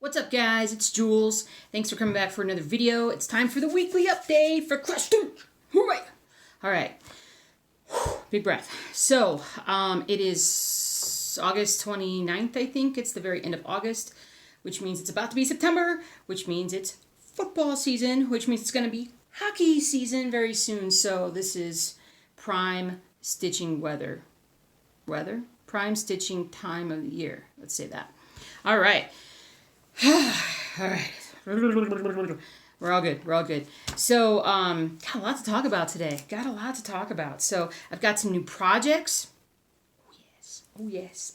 What's up, guys? It's Jules. Thanks for coming back for another video. It's time for the weekly update for FlossTube. Hooray! All right. Big breath. So, it is August 29th, I think. It's the very end of August, which means it's about to be September, which means it's football season, which means it's going to be hockey season very soon. So, this is prime stitching weather. Prime stitching time of the year. Let's say that. All right. All right. We're all good. So, got a lot to talk about today. So, I've got some new projects. Oh, yes.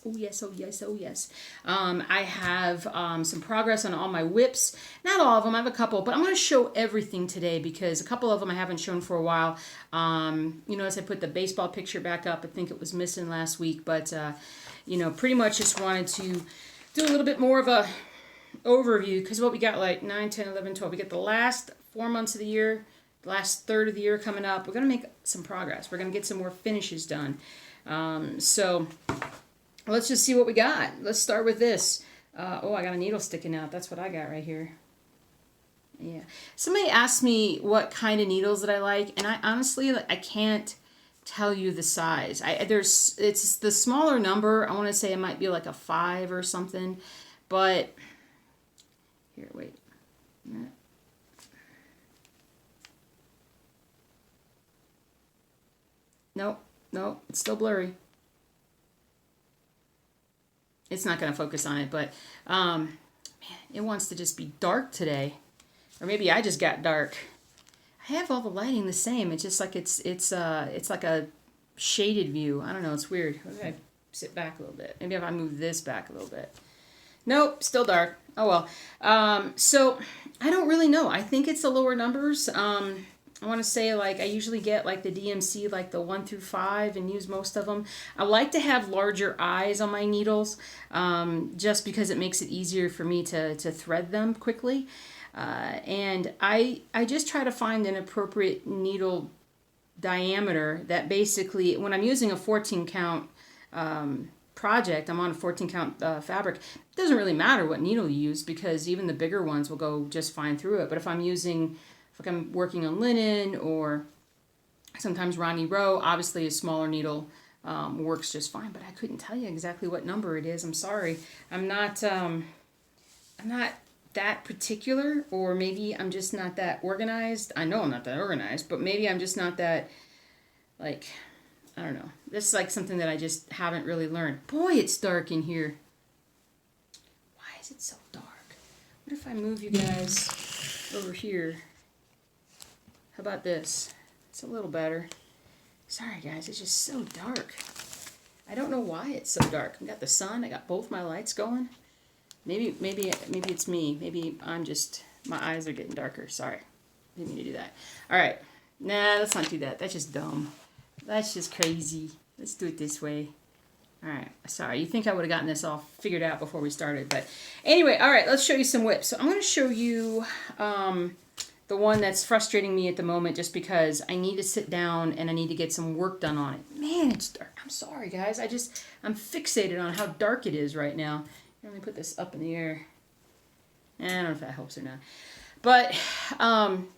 I have some progress on all my whips. Not all of them. I have a couple, but I'm going to show everything today because a couple of them I haven't shown for a while. You notice I put the baseball picture back up. I think it was missing last week, but, pretty much just wanted to do a little bit more of a overview because what we got like 9, 10, 11, 12. We got the last 4 months of the year, the last third of the year coming up. We're going to make some progress. We're going to get some more finishes done. So let's just see what we got. Let's start with this. I got a needle sticking out. That's what I got right here. Yeah. Somebody asked me what kind of needles that I like, and I honestly, I can't tell you the size. It's the smaller number. I want to say it might be like a 5 or something, but here, wait. Nope, it's still blurry. It's not going to focus on it, but man, it wants to just be dark today. Or maybe I just got dark. I have all the lighting the same. It's just like it's like a shaded view. I don't know, it's weird. What if I sit back a little bit? Maybe if I move this back a little bit. Nope, still dark. Oh well. So I don't really know. I think it's the lower numbers. I want to say like I usually get like the DMC, like the 1 through 5, and use most of them. I like to have larger eyes on my needles, just because it makes it easier for me to thread them quickly. And I just try to find an appropriate needle diameter that basically, when I'm using a 14 count project, I'm on a 14 count fabric, it doesn't really matter what needle you use because even the bigger ones will go just fine through it. But if I'm working on linen or sometimes Ronnie Rowe, obviously a smaller needle works just fine. But I couldn't tell you exactly what number it is. I'm sorry. I'm not that particular, or maybe I'm just not that organized. I know I'm not that organized, but maybe I'm just not that, like, I don't know. This is like something that I just haven't really learned. Boy, it's dark in here. Why is it so dark? What if I move you guys over here? How about this? It's a little better. Sorry, guys. It's just so dark. I don't know why it's so dark. I got the sun. I got both my lights going. Maybe it's me. Maybe my eyes are getting darker. Sorry. Didn't mean to do that. All right. Nah, let's not do that. That's just dumb. That's just crazy. Let's do it this way. All right. Sorry. You think I would have gotten this all figured out before we started. But anyway, all right. Let's show you some whips. So I'm going to show you the one that's frustrating me at the moment just because I need to sit down and I need to get some work done on it. Man, it's dark. I'm sorry, guys. I'm fixated on how dark it is right now. Let me put this up in the air. I don't know if that helps or not. But I'm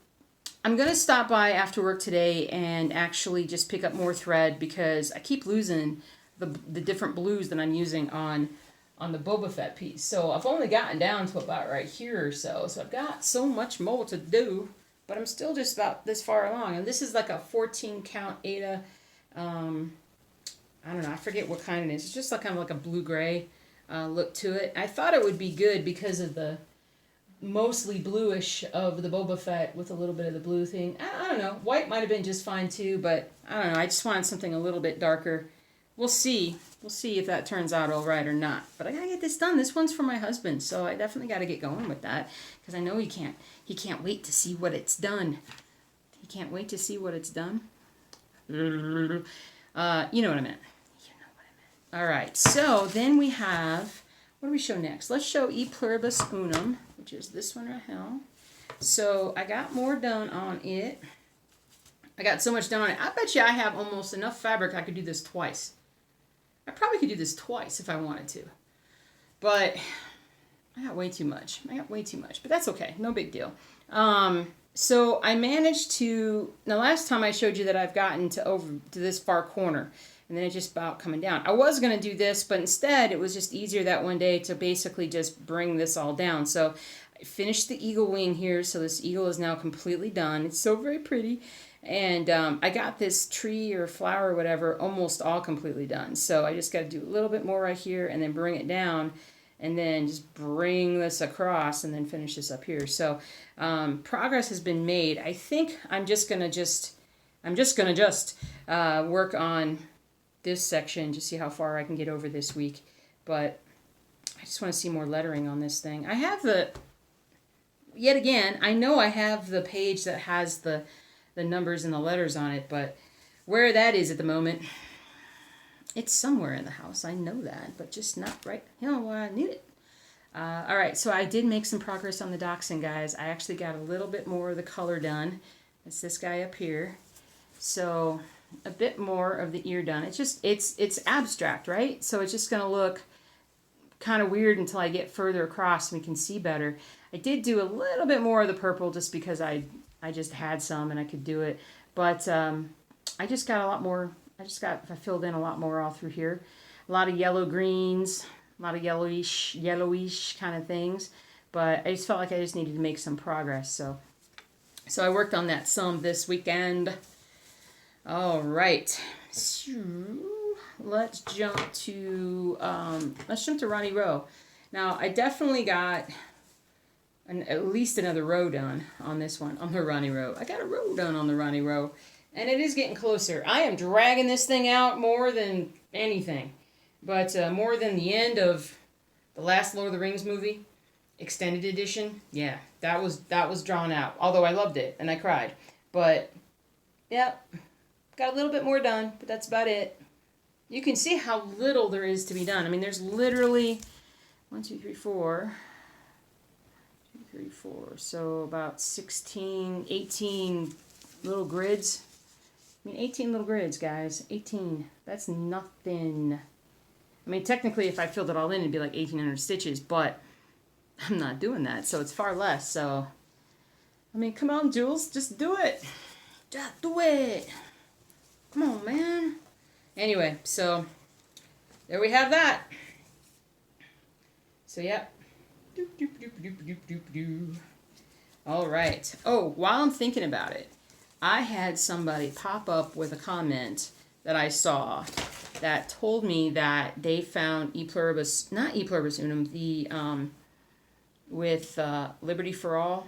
going to stop by after work today and actually just pick up more thread because I keep losing the different blues that I'm using on the Boba Fett piece. So I've only gotten down to about right here or so. So I've got so much more to do, but I'm still just about this far along. And this is like a 14 count Ada. I don't know. I forget what kind it is. It's just like kind of like a blue-gray look to it. I thought it would be good because of the mostly bluish of the Boba Fett with a little bit of the blue thing. I don't know. White might have been just fine too, but I don't know. I just wanted something a little bit darker. We'll see. We'll see if that turns out all right or not. But I gotta get this done. This one's for my husband, so I definitely gotta get going with that because I know he can't wait to see what it's done. He can't wait to see what it's done. You know what I meant. All right. So then we have, what do we show next? Let's show E Pluribus Unum, which is this one right here. So I got more done on it. I got so much done on it. I bet you I have almost enough fabric I could do this twice. I probably could do this twice if I wanted to. But I got way too much. But that's okay. No big deal. So I managed to, the last time I showed you that I've gotten to this far corner, and then it's just about coming down. I was going to do this, but instead it was just easier that one day to basically just bring this all down. So I finished the eagle wing here, so this eagle is now completely done. It's so very pretty. And I got this tree or flower or whatever almost all completely done. So I just got to do a little bit more right here and then bring it down and then just bring this across and then finish this up here. So progress has been made. I think I'm just going to work on this section to see how far I can get over this week. But I just want to see more lettering on this thing. I have yet again, I know I have the page that has the numbers and the letters on it, but where that is at the moment, it's somewhere in the house. I know that, but just not right where I need it. All right, so I did make some progress on the dachshund, guys. I actually got a little bit more of the color done. It's this guy up here. So a bit more of the ear done. It's just, it's abstract, right? So it's just going to look kind of weird until I get further across and we can see better. I did do a little bit more of the purple just because I just had some and I could do it. But I just got a lot more. I filled in a lot more all through here. A lot of yellow greens, a lot of yellowish kind of things. But I just felt like I just needed to make some progress. So I worked on that some this weekend. All right. So let's jump to Ronnie Rowe. Now I definitely got at least another row done on this one, on the Ronnie Rowe. I got a row done on the Ronnie Rowe, and it is getting closer. I am dragging this thing out more than anything, but more than the end of the last Lord of the Rings movie, extended edition. Yeah, that was drawn out, although I loved it, and I cried. But, yeah, got a little bit more done, but that's about it. You can see how little there is to be done. I mean, there's literally 1, 2, 3, 4... 3, 4, so about 16, 18 little grids. I mean, 18 little grids, guys. 18. That's nothing. I mean, technically, if I filled it all in, it'd be like 1,800 stitches, but I'm not doing that, so it's far less. So, I mean, come on, Jules, just do it. Just do it. Come on, man. Anyway, so there we have that. So, yep. All right. Oh, while I'm thinking about it, I had somebody pop up with a comment that I saw that told me that they found E pluribus, not E pluribus unum, the with Liberty for All.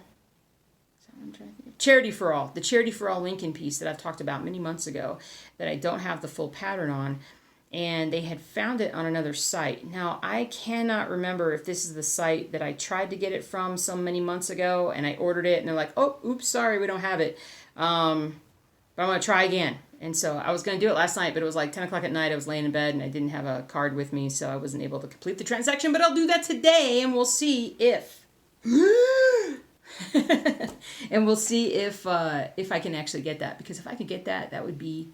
Is that what I'm trying to think of? Charity for All, the Charity for All Lincoln piece that I've talked about many months ago that I don't have the full pattern on. And they had found it on another site. Now, I cannot remember if this is the site that I tried to get it from so many months ago, and I ordered it, and they're like, oh, oops, sorry, we don't have it. But I'm going to try again. And so I was going to do it last night, but it was like 10 o'clock at night. I was laying in bed, and I didn't have a card with me, so I wasn't able to complete the transaction. But I'll do that today, and we'll see if... and we'll see if I can actually get that. Because if I could get that, that would be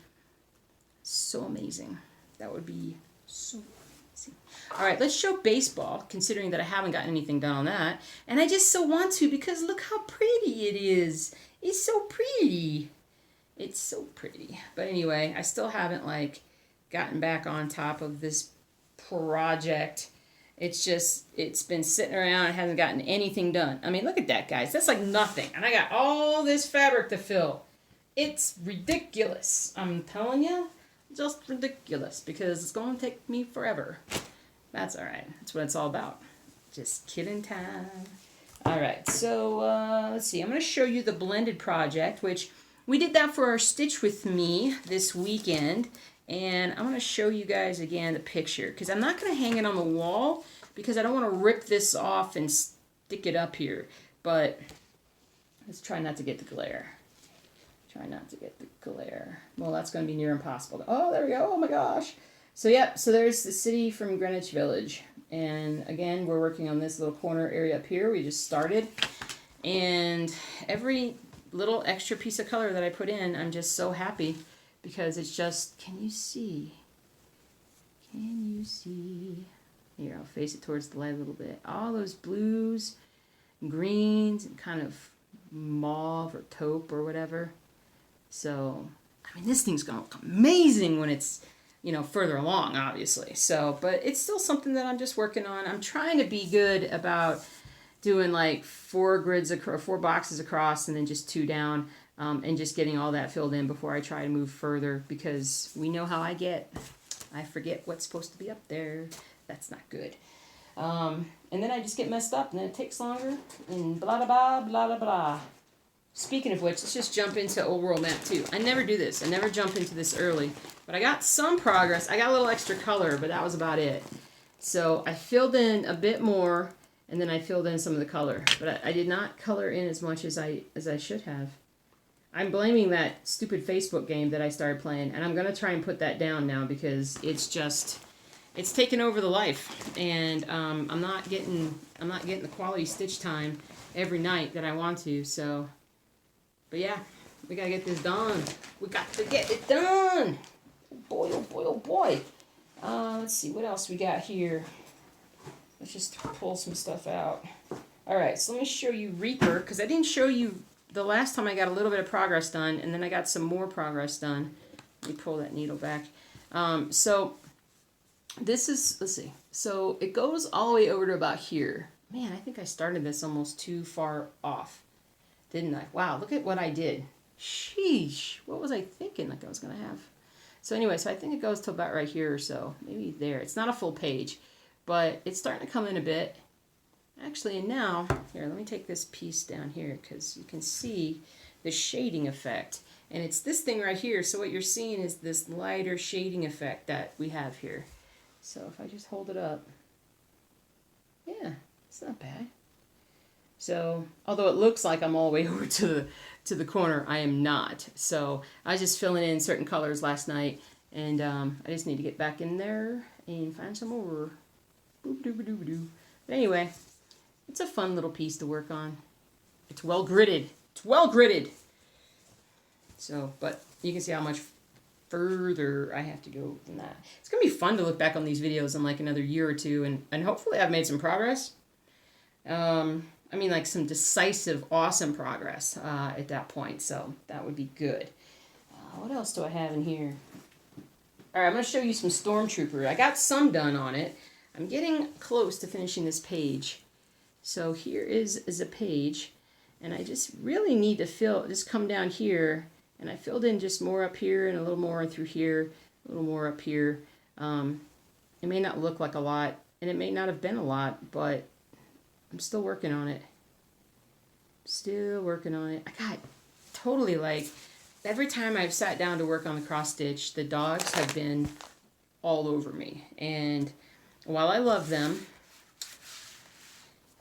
so amazing. That would be so amazing. All right, let's show baseball, considering that I haven't gotten anything done on that. And I just so want to because look how pretty it is. It's so pretty. It's so pretty. But anyway, I still haven't, like, gotten back on top of this project. It's just, it's been sitting around and hasn't gotten anything done. I mean, look at that, guys. That's like nothing. And I got all this fabric to fill. It's ridiculous. I'm telling you. Just ridiculous because it's going to take me forever. That's all right. That's what it's all about. Just kidding time. All right, so let's see. I'm going to show you the blended project, which we did that for our Stitch With Me this weekend. And I'm going to show you guys again the picture because I'm not going to hang it on the wall because I don't want to rip this off and stick it up here. But let's try not to get the glare. Try not to get the glare. Well, that's going to be near impossible. Oh, there we go. Oh, my gosh. So, yep. So, there's the city from Greenwich Village. And, again, we're working on this little corner area up here. We just started. And every little extra piece of color that I put in, I'm just so happy. Because it's just, can you see? Can you see? Here, I'll face it towards the light a little bit. All those blues, greens, and kind of mauve or taupe or whatever. So, I mean, this thing's going to look amazing when it's, you know, further along, obviously. So, but it's still something that I'm just working on. I'm trying to be good about doing like 4 boxes across and then just 2 down, and just getting all that filled in before I try to move further, because we know how I get. I forget what's supposed to be up there. That's not good. And then I just get messed up, and then it takes longer, and blah, blah, blah, blah, blah, blah. Speaking of which, let's just jump into Old World Map 2. I never do this. I never jump into this early. But I got some progress. I got a little extra color, but that was about it. So I filled in a bit more, and then I filled in some of the color. But I did not color in as much as I should have. I'm blaming that stupid Facebook game that I started playing, and I'm going to try and put that down now, because it's just... it's taken over the life, and I'm not getting the quality stitch time every night that I want to. So, but yeah, we gotta get this done. We got to get it done. Oh boy, oh boy, oh boy. Let's see what else we got here. Let's just pull some stuff out. All right, so let me show you Reaper, because I didn't show you the last time. I got a little bit of progress done, and then I got some more progress done. Let me pull that needle back. So. This is, let's see, so it goes all the way over to about here. Man, I think I started this almost too far off, didn't I? Wow, look at what I did. Sheesh, what was I thinking like I was going to have? So anyway, so I think it goes to about right here or so, maybe there. It's not a full page, but it's starting to come in a bit. Actually, and now, here, let me take this piece down here, because you can see the shading effect. And it's this thing right here, so what you're seeing is this lighter shading effect that we have here. So if I just hold it up, yeah, it's not bad. So, although it looks like I'm all the way over to the corner, I am not. So I was just filling in certain colors last night, and I just need to get back in there and find some more. Boop-a-doo-ba-doo-ba-doo. But anyway, it's a fun little piece to work on. It's well gridded. It's well gridded. So, but you can see how much further I have to go than that. It's going to be fun to look back on these videos in like another year or two, and hopefully I've made some progress. I mean, like some decisive, awesome progress at that point, so that would be good. What else do I have in here? All right, I'm going to show you some Stormtrooper. I got some done on it. I'm getting close to finishing this page. So here is a page, and I just really need to just come down here. And I filled in just more up here and a little more through here, a little more up here. It may not look like a lot, and it may not have been a lot, but I'm still working on it. Still working on it. I got totally like, every time I've sat down to work on the cross stitch, the dogs have been all over me. And while I love them,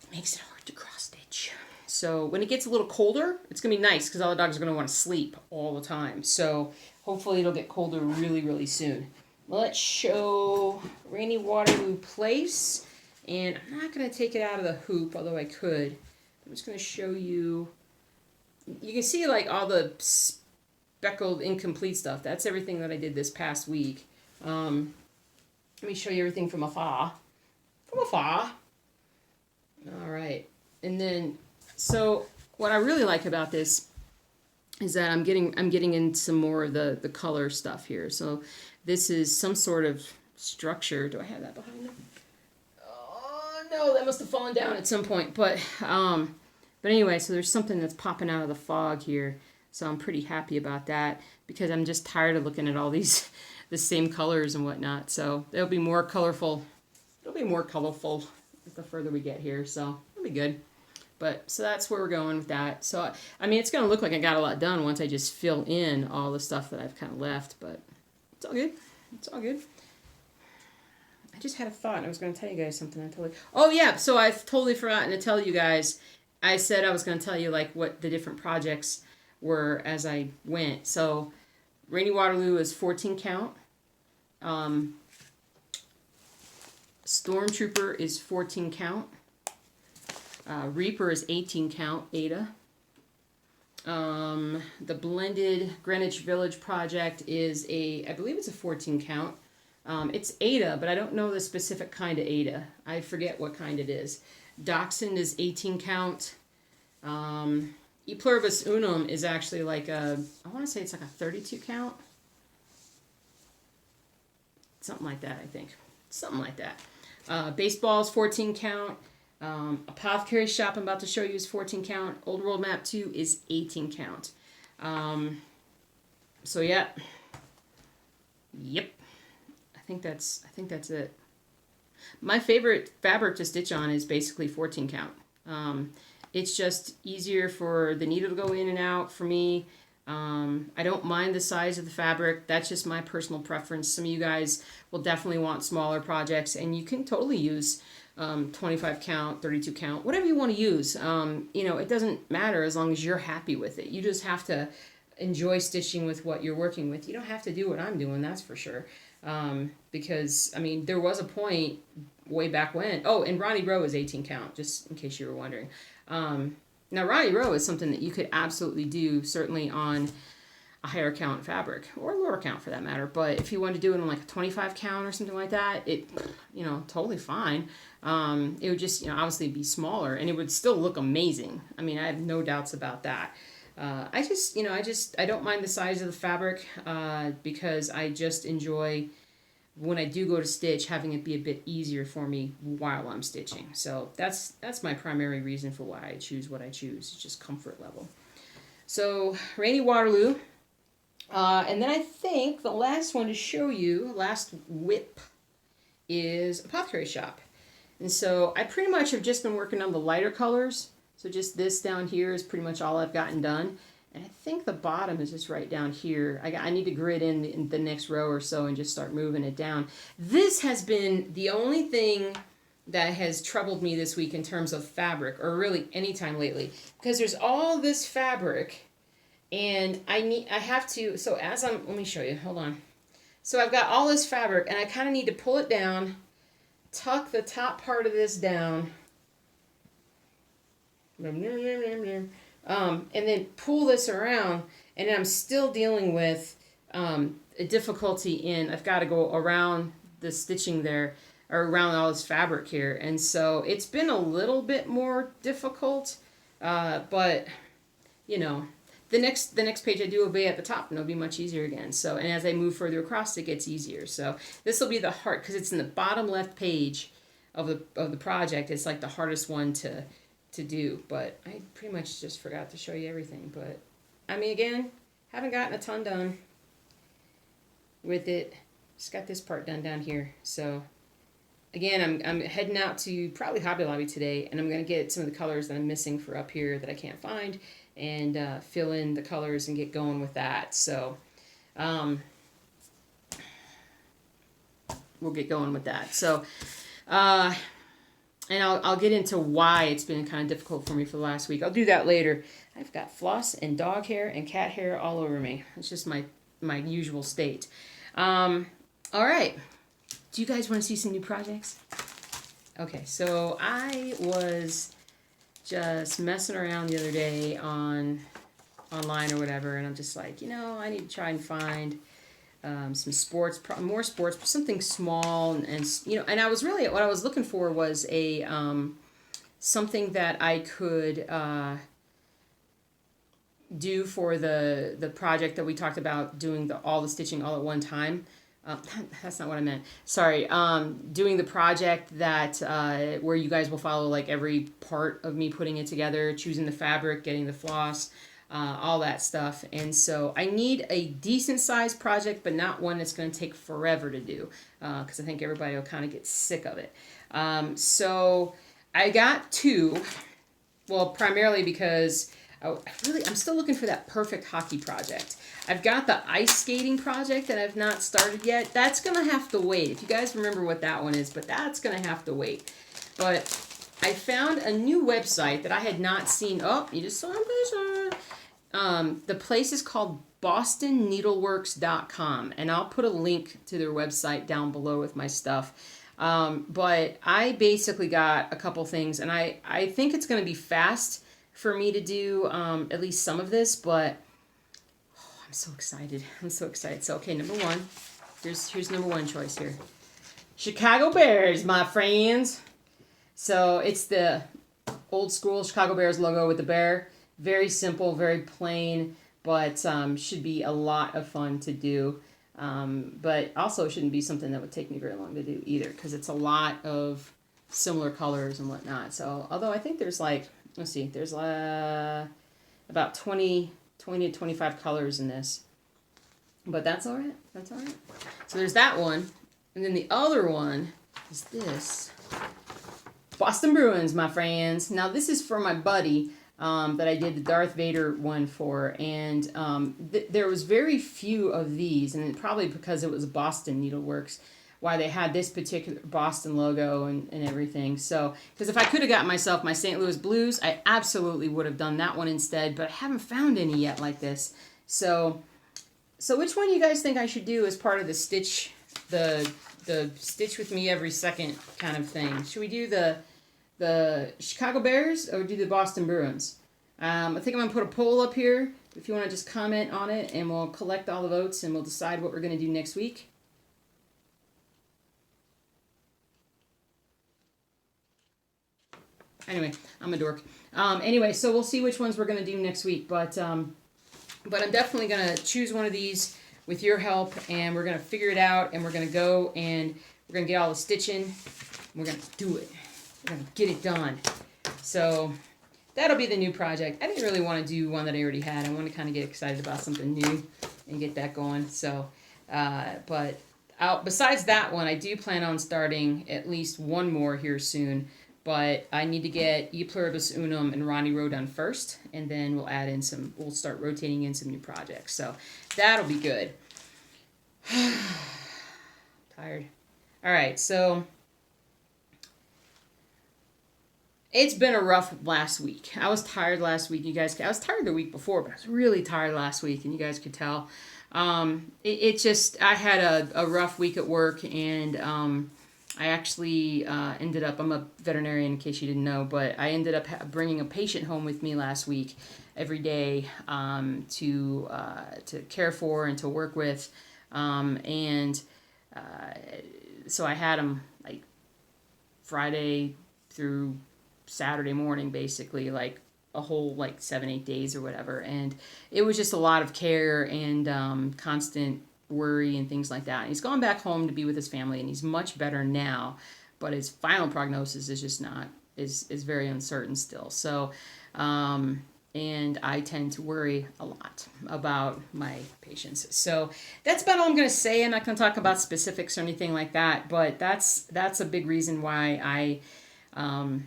it makes it hard to cross stitch. So when it gets a little colder, it's going to be nice, because all the dogs are going to want to sleep all the time. So hopefully it'll get colder really, really soon. Let's show Rainy Waterloo Place. And I'm not going to take it out of the hoop, although I could. I'm just going to show you. You can see like all the speckled incomplete stuff. That's everything that I did this past week. Let me show you everything from afar. From afar. All right. And then... so what I really like about this is that I'm getting in some more of the color stuff here. So this is some sort of structure. Do I have that behind me? Oh no, that must have fallen down at some point. But anyway, so there's something that's popping out of the fog here. So I'm pretty happy about that, because I'm just tired of looking at all these the same colors and whatnot. So it'll be more colorful. It'll be more colorful the further we get here. So it'll be good. But, so that's where we're going with that. So, I mean, it's going to look like I got a lot done once I just fill in all the stuff that I've kind of left. But it's all good. It's all good. I just had a thought, and I was going to tell you guys something. Oh, yeah. So I've totally forgotten to tell you guys. I said I was going to tell you, like, what the different projects were as I went. So, Rainy Waterloo is 14 count. Stormtrooper is 14 count. Reaper is 18 count, Ada. The blended Greenwich Village project is I believe it's a 14 count. It's Ada, but I don't know the specific kind of Ada. I forget what kind it is. Dachshund is 18 count. E pluribus unum is actually like I want to say it's like a 32 count. Something like that, I think. Something like that. Baseball is 14 count. Apothecary Shop I'm about to show you is 14 count. Old World Map 2 is 18 count. So yeah. Yep. I think that's it. My favorite fabric to stitch on is basically 14 count. It's just easier for the needle to go in and out for me. I don't mind the size of the fabric. That's just my personal preference. Some of you guys will definitely want smaller projects, and you can totally use 25 count, 32 count, whatever you want to use. It doesn't matter as long as you're happy with it. You just have to enjoy stitching with what you're working with. You don't have to do what I'm doing, that's for sure. Because, there was a point way back when. Oh, and Ronnie Rowe is 18 count, just in case you were wondering. Now, Ronnie Rowe is something that you could absolutely do, certainly on a higher count fabric, or a lower count for that matter. But if you want to do it on like a 25 count or something like that, it, totally fine. It would just, obviously be smaller, and it would still look amazing. I have no doubts about that. I don't mind the size of the fabric, because I just enjoy, when I do go to stitch, having it be a bit easier for me while I'm stitching. So that's my primary reason for why I choose what I choose. It's just comfort level. So Rainy Waterloo. And then I think the last one to show you, last whip, is Apothecary Shop. And so I pretty much have just been working on the lighter colors. So just this down here is pretty much all I've gotten done. And I think the bottom is just right down here. I need to grid in the next row or so and just start moving it down. This has been the only thing that has troubled me this week in terms of fabric, or really any time lately. Because there's all this fabric, and let me show you, hold on. So I've got all this fabric, and I kind of need to pull it down, tuck the top part of this down, and then pull this around, and I'm still dealing with a difficulty in, I've got to go around the stitching there, or around all this fabric here, and so it's been a little bit more difficult, but the next page I do will be at the top, and it'll be much easier again. So, and as I move further across, it gets easier. So this will be the hard, because it's in the bottom left page of the project. It's like the hardest one to do, but I pretty much just forgot to show you everything. But again, haven't gotten a ton done with it. Just got this part done down here. So again, I'm heading out to probably Hobby Lobby today, and I'm going to get some of the colors that I'm missing for up here that I can't find, and fill in the colors and get going with that. So we'll get going with that. So and I'll get into why it's been kind of difficult for me for the last week. I'll do that later. I've got floss and dog hair and cat hair all over me. It's just my usual state. All right. Do you guys want to see some new projects? Okay, so I was just messing around the other day online or whatever, and I'm just like, I need to try and find some more sports, something small, and I was really, what I was looking for was a something that I could do for the project that we talked about, doing all the stitching all at one time. That's not what I meant. Sorry. Doing the project that where you guys will follow like every part of me putting it together, choosing the fabric, getting the floss, all that stuff. And so I need a decent sized project, but not one that's going to take forever to do, because I think everybody will kind of get sick of it. So I got two. Well, primarily because I'm still looking for that perfect hockey project. I've got the ice skating project that I've not started yet. That's going to have to wait. If you guys remember what that one is, but that's going to have to wait. But I found a new website that I had not seen. Oh, you just saw a picture. The place is called BostonNeedleworks.com, and I'll put a link to their website down below with my stuff. But I basically got a couple things, and I think it's going to be fast for me to do at least some of this, but I'm so excited. So, okay, number one, Here's number one choice here. Chicago Bears, my friends. So it's the old school Chicago Bears logo with the bear. Very simple, very plain, but should be a lot of fun to do. But also shouldn't be something that would take me very long to do either, because it's a lot of similar colors and whatnot. So although I think there's like, let's see, there's about 20 to 25 colors in this. But that's all right. That's all right. So there's that one. And then the other one is this. Boston Bruins, my friends. Now, this is for my buddy that I did the Darth Vader one for. And there was very few of these. And probably because it was Boston Needleworks, why they had this particular Boston logo and everything. So, because if I could have got myself my St. Louis Blues, I absolutely would have done that one instead. But I haven't found any yet like this. So which one do you guys think I should do as part of the stitch, the stitch with me every second kind of thing? Should we do the Chicago Bears or do the Boston Bruins? I think I'm going to put a poll up here if you want to just comment on it, and we'll collect all the votes and we'll decide what we're going to do next week. Anyway, I'm a dork. Anyway, so we'll see which ones we're going to do next week, but I'm definitely going to choose one of these with your help, and we're going to figure it out, and we're going to go, and we're going to get all the stitching. We're going to do it. We're going to get it done. So that'll be the new project. I didn't really want to do one that I already had. I want to kind of get excited about something new and get that going. So, but besides that one, I do plan on starting at least one more here soon. But I need to get E Pluribus Unum and Ronnie Rowe done first, and then we'll start rotating in some new projects. So that'll be good. Tired. All right, so it's been a rough last week. I was tired last week, you guys. I was tired the week before, but I was really tired last week, and you guys could tell. I had a rough week at work, and I actually ended up, I'm a veterinarian in case you didn't know, but I ended up bringing a patient home with me last week every day to care for and to work with. So I had him like Friday through Saturday morning, basically, like a whole 7-8 days or whatever. And it was just a lot of care and constant worry and things like that. And he's gone back home to be with his family, and he's much better now, but his final prognosis is just not is very uncertain still. So and I tend to worry a lot about my patients. So that's about all I'm going to say. I'm not going to talk about specifics or anything like that, but that's a big reason why I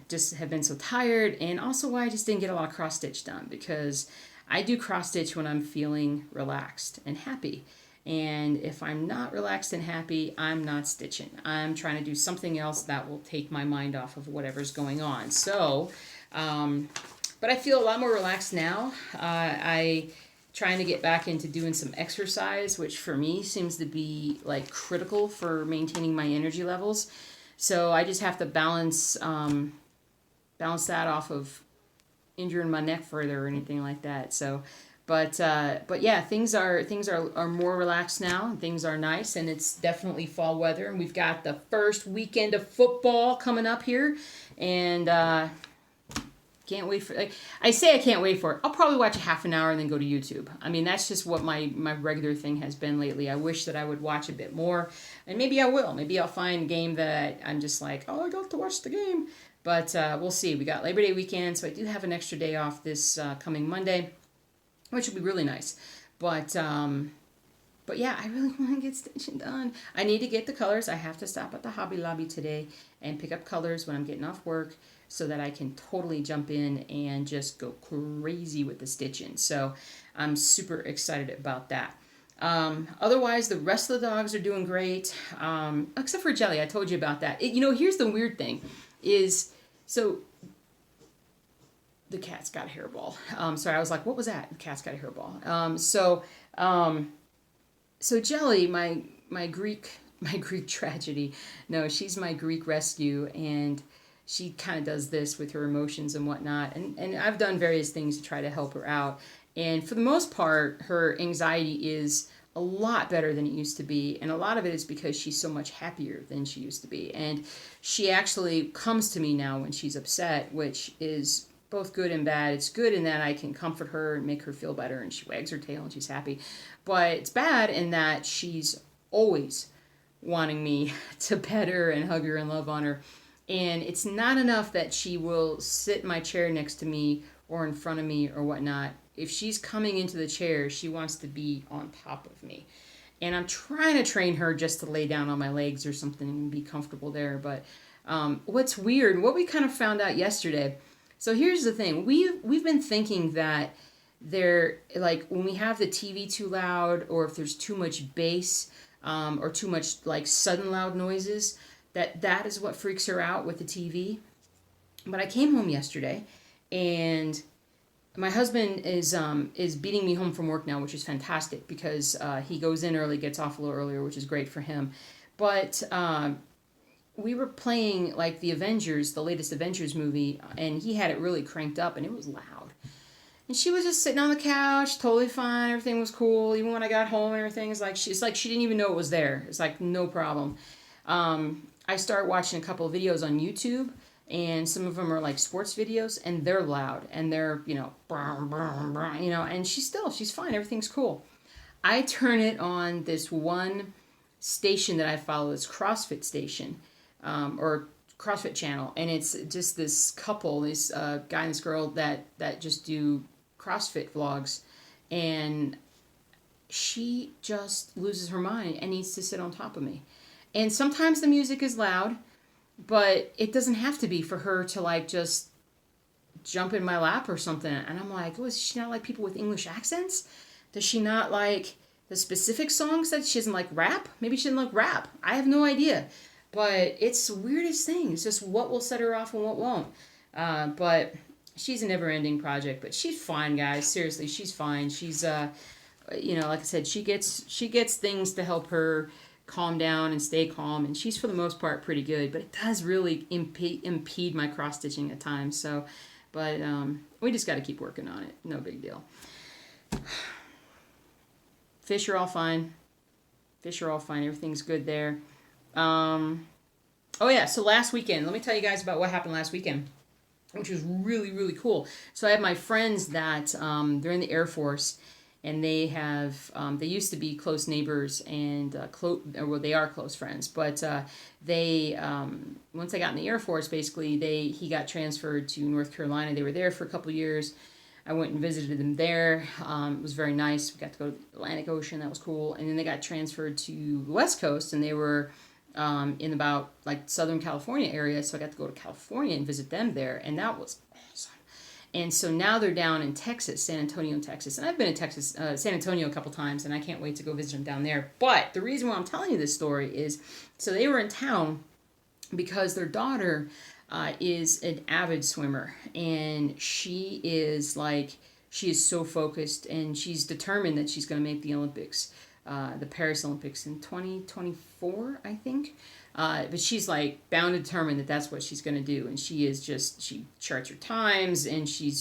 just have been so tired, and also why I just didn't get a lot of cross stitch done, because I do cross stitch when I'm feeling relaxed and happy. And if I'm not relaxed and happy, I'm not stitching. I'm trying to do something else that will take my mind off of whatever's going on. So, but I feel a lot more relaxed now. I trying to get back into doing some exercise, which for me seems to be critical for maintaining my energy levels. So I just have to balance that off of injuring my neck further or anything like that. So. But yeah, things are more relaxed now, and things are nice, and it's definitely fall weather, and we've got the first weekend of football coming up here, and can't wait for. I say I can't wait for it. I'll probably watch a half an hour and then go to YouTube. I mean, that's just what my regular thing has been lately. I wish that I would watch a bit more, and maybe I will. Maybe I'll find a game that I'm just like, oh, I got to watch the game. But we'll see. We got Labor Day weekend, so I do have an extra day off this coming Monday, which would be really nice. But yeah, I really want to get stitching done. I need to get the colors. I have to stop at the Hobby Lobby today and pick up colors when I'm getting off work, so that I can totally jump in and just go crazy with the stitching. So I'm super excited about that. Otherwise, the rest of the dogs are doing great, except for Jelly. I told you about that. Here's the weird thing is, so the cat's got a hairball. Sorry, I was like, what was that? The cat's got a hairball. So Jelly, my Greek tragedy. No, she's my Greek rescue, and she kind of does this with her emotions and whatnot. And I've done various things to try to help her out. And for the most part, her anxiety is a lot better than it used to be. And a lot of it is because she's so much happier than she used to be. And she actually comes to me now when she's upset, which is both good and bad. It's good in that I can comfort her and make her feel better, and she wags her tail and she's happy. But it's bad in that she's always wanting me to pet her and hug her and love on her. And it's not enough that she will sit in my chair next to me or in front of me or whatnot. If she's coming into the chair, she wants to be on top of me. And I'm trying to train her just to lay down on my legs or something and be comfortable there. But what's weird, what we kind of found out yesterday. So here's the thing. We've been thinking that they're like when we have the TV too loud, or if there's too much bass, or too much like sudden loud noises, that is what freaks her out with the TV. But I came home yesterday, and my husband is beating me home from work now, which is fantastic because he goes in early, gets off a little earlier, which is great for him. But we were playing like the Avengers, the latest Avengers movie, and he had it really cranked up, and it was loud. And she was just sitting on the couch, totally fine. Everything was cool. Even when I got home and everything, it's like she didn't even know it was there. It's like no problem. I started watching a couple of videos on YouTube, and some of them are like sports videos, and they're loud, and they're, and she's fine. Everything's cool. I turn it on this one station that I follow, this CrossFit station, or CrossFit channel, and it's just this couple, this guy and this girl that just do CrossFit vlogs, and she just loses her mind and needs to sit on top of me. And sometimes the music is loud, but it doesn't have to be for her to like just jump in my lap or something. And I'm like, oh, is she not like people with English accents? Does she not like the specific songs that she doesn't like rap? Maybe she doesn't like rap. I have no idea. But it's the weirdest thing. It's just what will set her off and what won't. But she's a never-ending project. But she's fine, guys. Seriously, she's fine. She's, like I said, she gets things to help her calm down and stay calm, and she's for the most part pretty good, but it does really impede my cross stitching at times. So, but we just got to keep working on it. No big deal. Fish are all fine. Everything's good there. Oh yeah, so last weekend, let me tell you guys about what happened last weekend, which was really, really cool. So I have my friends that they're in the Air Force, and they used to be close neighbors, and they are close friends. But they once they got in the Air Force, basically he got transferred to North Carolina. They were there for a couple of years. I went and visited them there. It was very nice. We got to go to the Atlantic Ocean. That was cool. And then they got transferred to the West Coast, and they were in about like Southern California area. So I got to go to California and visit them there, and that was awesome. And so now they're down in Texas, San Antonio, Texas. And I've been in Texas, San Antonio a couple times, and I can't wait to go visit them down there. But the reason why I'm telling you this story is, so they were in town because their daughter is an avid swimmer. And she is so focused, and she's determined that she's going to make the Olympics, the Paris Olympics in 2024, I think. But she's like bound and determined that that's what she's going to do. And she charts her times, and she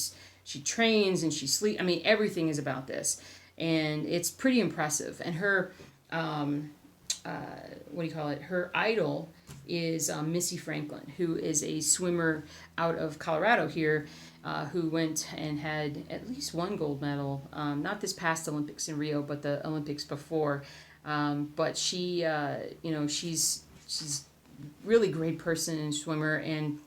trains, and she sleeps. I mean, everything is about this. And it's pretty impressive. And her, her idol is Missy Franklin, who is a swimmer out of Colorado here, who went and had at least one gold medal, not this past Olympics in Rio, but the Olympics before. But she's really great person and swimmer, and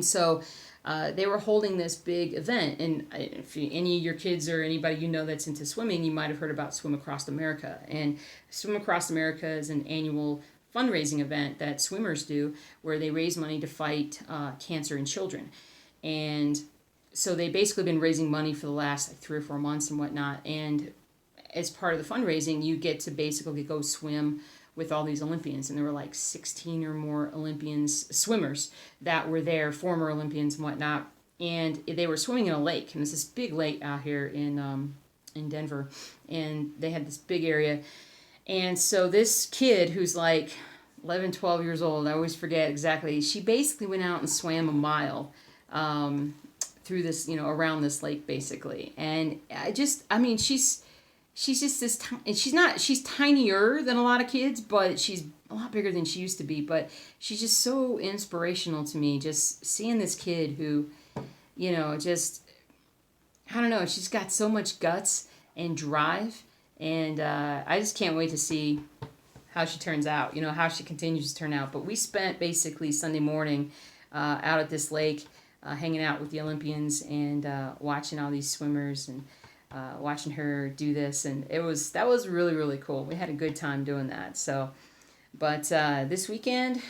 so they were holding this big event. And if any of your kids or anybody that's into swimming, you might have heard about Swim Across America. And Swim Across America is an annual fundraising event that swimmers do, where they raise money to fight cancer in children. And so they basically been raising money for the last 3 or 4 months and whatnot. And as part of the fundraising, you get to basically go swim with all these Olympians. And there were like 16 or more swimmers that were there, former Olympians and whatnot. And they were swimming in a lake. And it's this big lake out here in Denver. And they had this big area. And so this kid who's like 11, 12 years old, I always forget exactly, she basically went out and swam a mile through this, around this lake basically. And she's she's just this and she's tinier than a lot of kids, but she's a lot bigger than she used to be. But she's just so inspirational to me, just seeing this kid who, just, I don't know, she's got so much guts and drive, and I just can't wait to see how she turns out, how she continues to turn out. But we spent basically Sunday morning out at this lake, hanging out with the Olympians and watching all these swimmers and watching her do this, and that was really, really cool. We had a good time doing that. So, but this weekend,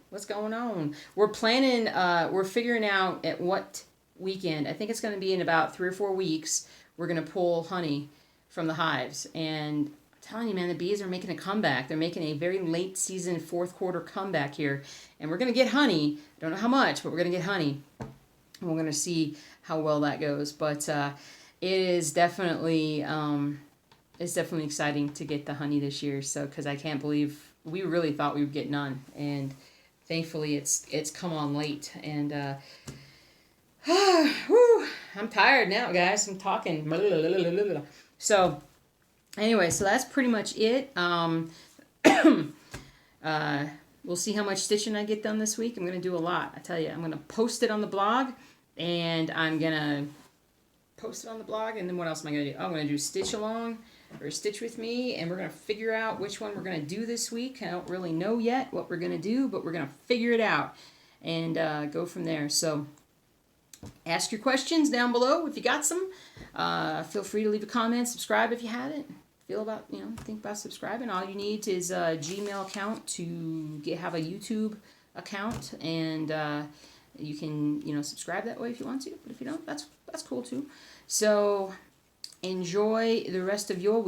what's going on? We're planning. We're figuring out at what weekend. I think it's going to be in about 3 or 4 weeks. We're going to pull honey from the hives, and I'm telling you, man, the bees are making a comeback. They're making a very late season, fourth quarter comeback here, and we're going to get honey. I don't know how much, but we're going to get honey. And we're going to see how well that goes. But it is definitely exciting to get the honey this year. So, because I can't believe we really thought we would get none, and thankfully it's come on late. And whew, I'm tired now, guys. I'm talking. So, anyway, so that's pretty much it. We'll see how much stitching I get done this week. I'm going to do a lot. I tell you, I'm going to post it on the blog, and I'm going to post it on the blog, and then what else am I going to do? I'm going to do stitch along or stitch with me, and we're going to figure out which one we're going to do this week. I don't really know yet what we're going to do, but we're going to figure it out and go from there. So ask your questions down below if you got some. Feel free to leave a comment, subscribe if you haven't. Think about subscribing. All you need is a Gmail account to have a YouTube account, and you can subscribe that way if you want to. But if you don't, that's cool too. So enjoy the rest of your week.